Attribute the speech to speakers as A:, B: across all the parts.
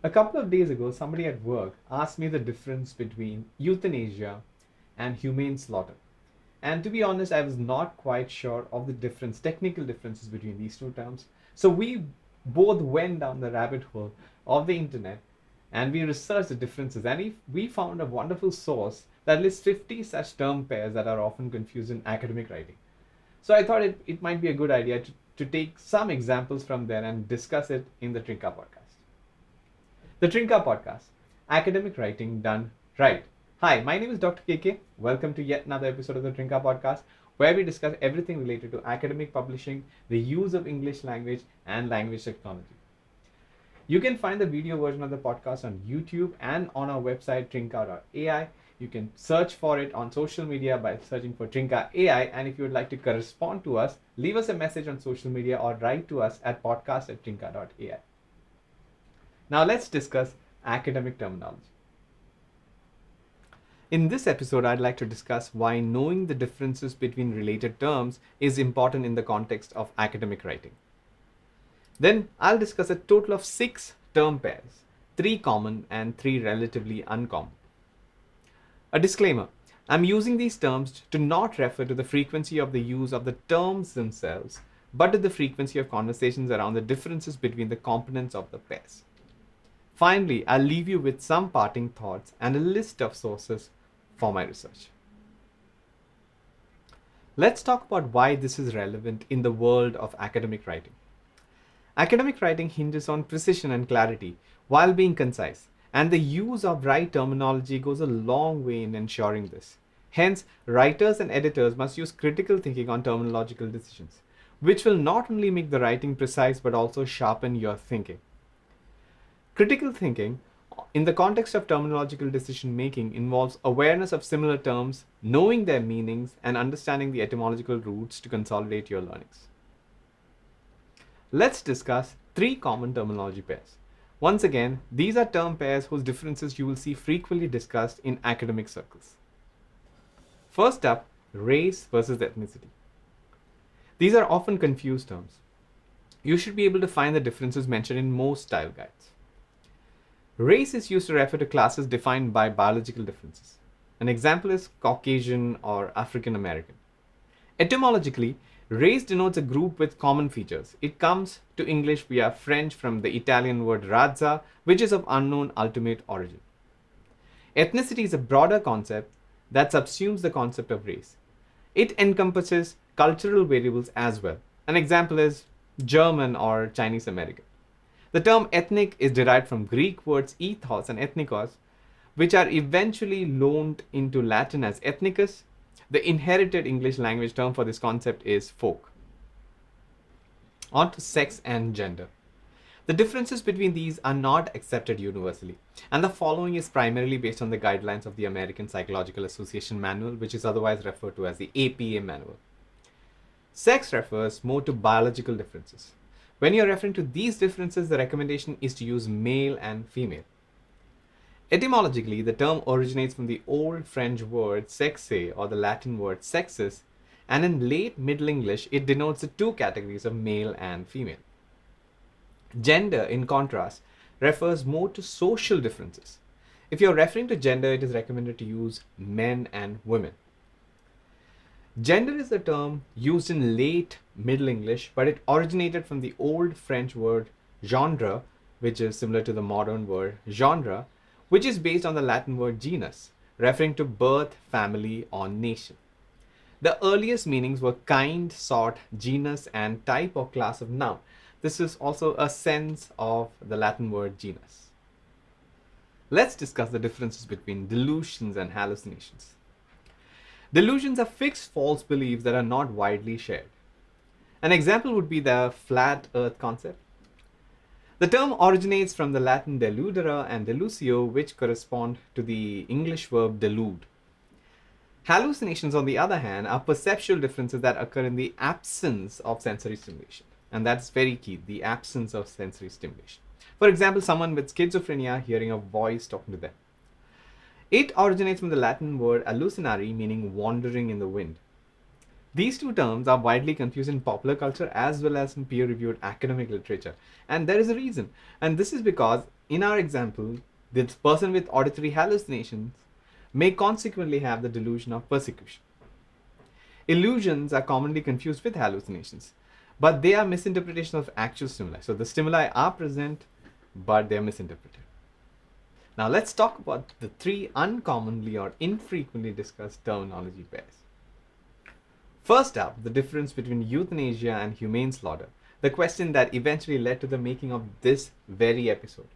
A: A couple of days ago, somebody at work asked me the difference between euthanasia and humane slaughter. And to be honest, I was not quite sure of the technical differences between these two terms. So we both went down the rabbit hole of the internet and we researched the differences. And we found a wonderful source that lists 50 such term pairs that are often confused in academic writing. So I thought it might be a good idea to take some examples from there and discuss it in the Trinka podcast. The Trinka podcast, academic writing done right. Hi, my name is Dr. KK. Welcome to yet another episode of the Trinka podcast, where we discuss everything related to academic publishing, the use of English language, and language technology. You can find the video version of the podcast on YouTube and on our website, trinka.ai. You can search for it on social media by searching for Trinka AI. And if you would like to correspond to us, leave us a message on social media or write to us at podcast@trinka.ai. Now let's discuss academic terminology. In this episode, I'd like to discuss why knowing the differences between related terms is important in the context of academic writing. Then I'll discuss a total of 6 term pairs, 3 common and 3 relatively uncommon. A disclaimer, I'm using these terms to not refer to the frequency of the use of the terms themselves, but to the frequency of conversations around the differences between the components of the pairs. Finally, I'll leave you with some parting thoughts and a list of sources for my research. Let's talk about why this is relevant in the world of academic writing. Academic writing hinges on precision and clarity while being concise, and the use of right terminology goes a long way in ensuring this. Hence, writers and editors must use critical thinking on terminological decisions, which will not only make the writing precise but also sharpen your thinking. Critical thinking, in the context of terminological decision making, involves awareness of similar terms, knowing their meanings, and understanding the etymological roots to consolidate your learnings. Let's discuss 3 common terminology pairs. Once again, these are term pairs whose differences you will see frequently discussed in academic circles. First up, race versus ethnicity. These are often confused terms. You should be able to find the differences mentioned in most style guides. Race is used to refer to classes defined by biological differences. An example is Caucasian or African American. Etymologically, race denotes a group with common features. It comes to English via French from the Italian word razza, which is of unknown ultimate origin. Ethnicity is a broader concept that subsumes the concept of race. It encompasses cultural variables as well. An example is German or Chinese American. The term ethnic is derived from Greek words ethos and ethnikos, which are eventually loaned into Latin as ethnicus. The inherited English language term for this concept is folk. On to sex and gender. The differences between these are not accepted universally, and the following is primarily based on the guidelines of the American Psychological Association Manual, which is otherwise referred to as the APA Manual. Sex refers more to biological differences. When you're referring to these differences, the recommendation is to use male and female. Etymologically, the term originates from the Old French word sexe or the Latin word sexus, and in late Middle English, it denotes the 2 categories of male and female. Gender, in contrast, refers more to social differences. If you're referring to gender, it is recommended to use men and women. Gender is a term used in late Middle English, but it originated from the Old French word genre, which is similar to the modern word genre, which is based on the Latin word genus, referring to birth, family, or nation. The earliest meanings were kind, sort, genus, and type or class of noun. This is also a sense of the Latin word genus. Let's discuss the differences between delusions and hallucinations. Delusions are fixed false beliefs that are not widely shared. An example would be the flat earth concept. The term originates from the Latin deludere and delusio, which correspond to the English verb delude. Hallucinations, on the other hand, are perceptual differences that occur in the absence of sensory stimulation. And that's very key, the absence of sensory stimulation. For example, someone with schizophrenia hearing a voice talking to them. It originates from the Latin word hallucinare, meaning wandering in the wind. These two terms are widely confused in popular culture as well as in peer-reviewed academic literature. And there is a reason. And this is because, in our example, this person with auditory hallucinations may consequently have the delusion of persecution. Illusions are commonly confused with hallucinations, but they are misinterpretations of actual stimuli. So the stimuli are present, but they are misinterpreted. Now let's talk about the three uncommonly or infrequently discussed terminology pairs. First up, the difference between euthanasia and humane slaughter, the question that eventually led to the making of this very episode.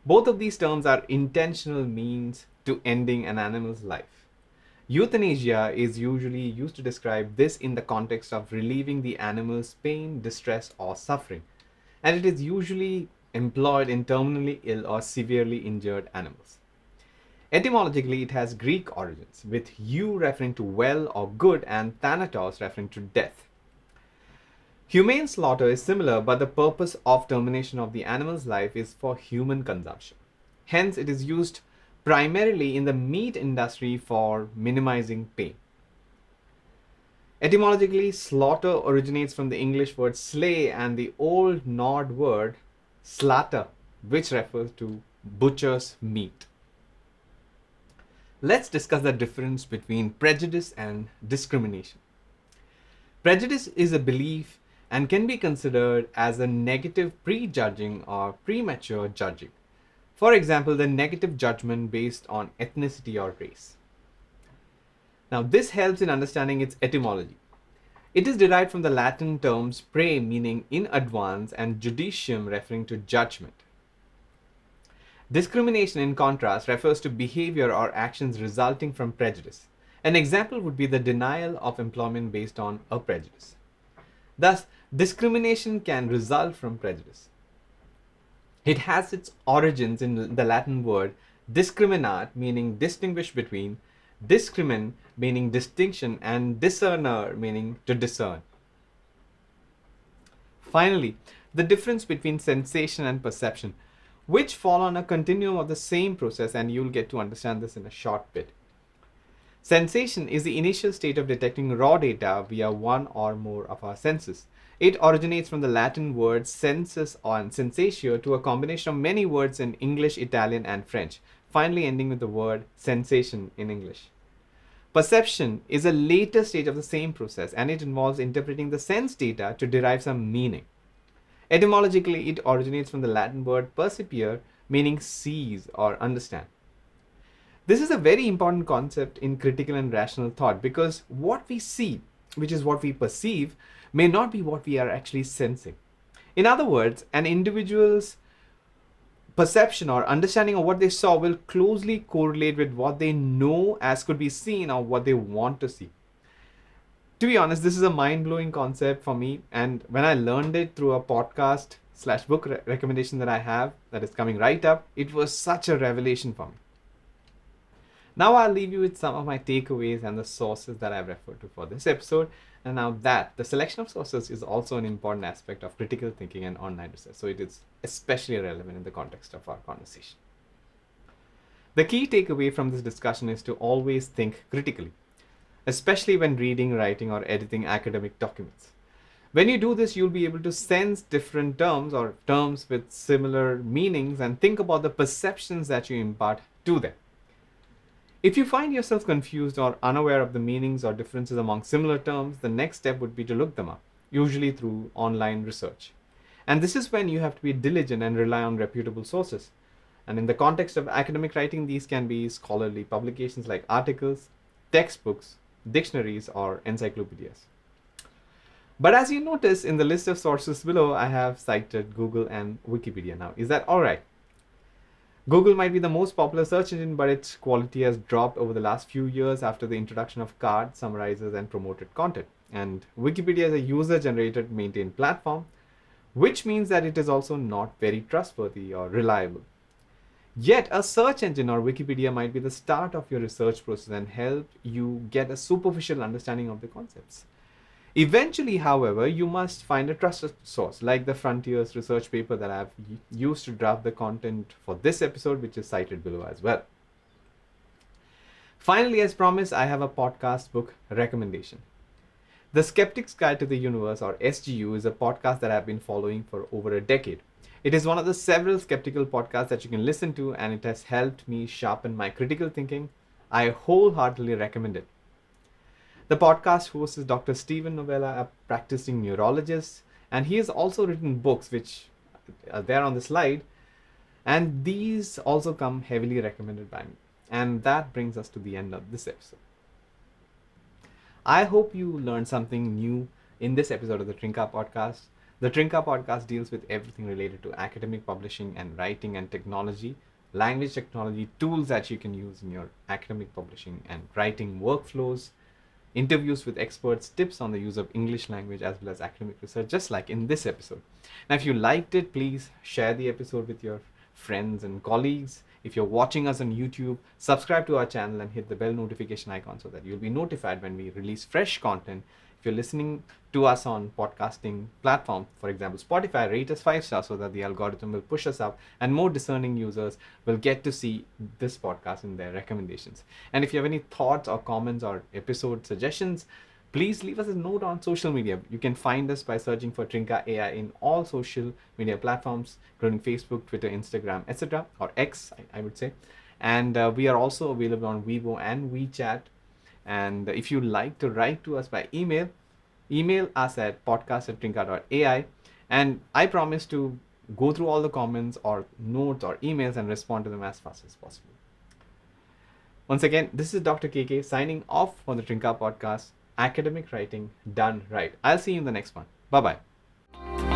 A: Both of these terms are intentional means to ending an animal's life. Euthanasia is usually used to describe this in the context of relieving the animal's pain, distress, or suffering, and it is usually employed in terminally ill or severely injured animals. Etymologically, it has Greek origins, with eu referring to well or good and thanatos referring to death. Humane slaughter is similar, but the purpose of termination of the animal's life is for human consumption. Hence, it is used primarily in the meat industry for minimizing pain. Etymologically, slaughter originates from the English word slay and the Old Nord word slaughter, which refers to butcher's meat. Let's discuss the difference between prejudice and discrimination. Prejudice is a belief and can be considered as a negative prejudging or premature judging. For example, the negative judgment based on ethnicity or race. Now, this helps in understanding its etymology. It is derived from the Latin terms pre, meaning in advance, and judicium, referring to judgment. Discrimination, in contrast, refers to behavior or actions resulting from prejudice. An example would be the denial of employment based on a prejudice. Thus, discrimination can result from prejudice. It has its origins in the Latin word discriminat, meaning distinguish between, discrimin, meaning distinction, and discerner, meaning to discern. Finally, the difference between sensation and perception, which fall on a continuum of the same process, and you'll get to understand this in a short bit. Sensation is the initial state of detecting raw data via one or more of our senses. It originates from the Latin word sensus or sensatio to a combination of many words in English, Italian, and French, finally ending with the word sensation in English. Perception is a later stage of the same process, and it involves interpreting the sense data to derive some meaning. Etymologically, it originates from the Latin word percipere, meaning seize or understand. This is a very important concept in critical and rational thought, because what we see, which is what we perceive, may not be what we are actually sensing. In other words, an individual's perception or understanding of what they saw will closely correlate with what they know as could be seen or what they want to see. To be honest, this is a mind-blowing concept for me, and when I learned it through a podcast / book recommendation that I have that is coming right up, it was such a revelation for me. Now I'll leave you with some of my takeaways and the sources that I've referred to for this episode. And now that the selection of sources is also an important aspect of critical thinking and online research, so it is especially relevant in the context of our conversation. The key takeaway from this discussion is to always think critically, especially when reading, writing, or editing academic documents. When you do this, you'll be able to sense different terms or terms with similar meanings and think about the perceptions that you impart to them. If you find yourself confused or unaware of the meanings or differences among similar terms, the next step would be to look them up, usually through online research. And this is when you have to be diligent and rely on reputable sources. And in the context of academic writing, these can be scholarly publications like articles, textbooks, dictionaries, or encyclopedias. But as you notice in the list of sources below, I have cited Google and Wikipedia. Now, is that all right? Google might be the most popular search engine, but its quality has dropped over the last few years after the introduction of cards, summarizers, and promoted content. And Wikipedia is a user-generated, maintained platform, which means that it is also not very trustworthy or reliable. Yet, a search engine or Wikipedia might be the start of your research process and help you get a superficial understanding of the concepts. Eventually, however, you must find a trusted source, like the Frontiers research paper that I've used to draft the content for this episode, which is cited below as well. Finally, as promised, I have a podcast book recommendation. The Skeptic's Guide to the Universe, or SGU, is a podcast that I've been following for over a decade. It is one of the several skeptical podcasts that you can listen to, and it has helped me sharpen my critical thinking. I wholeheartedly recommend it. The podcast host is Dr. Stephen Novella, a practicing neurologist, and he has also written books which are there on the slide, and these also come heavily recommended by me. And that brings us to the end of this episode. I hope you learned something new in this episode of the Trinka podcast. The Trinka podcast deals with everything related to academic publishing and writing and technology, language technology, tools that you can use in your academic publishing and writing workflows, interviews with experts, tips on the use of English language as well as academic research, just like in this episode. Now, if you liked it, please share the episode with your friends and colleagues. If you're watching us on YouTube, subscribe to our channel and hit the bell notification icon so that you'll be notified when we release fresh content. If you're listening to us on podcasting platform, for example, Spotify, rate us 5 stars so that the algorithm will push us up and more discerning users will get to see this podcast in their recommendations. And if you have any thoughts or comments or episode suggestions, please leave us a note on social media. You can find us by searching for Trinka AI in all social media platforms, including Facebook, Twitter, Instagram, etc. or X, I would say. And we are also available on Weibo and WeChat. And if you like to write to us by email, email us at podcast@trinka.ai. And I promise to go through all the comments or notes or emails and respond to them as fast as possible. Once again, this is Dr. KK signing off for the Trinka podcast. Academic writing done right. I'll see you in the next one. Bye-bye.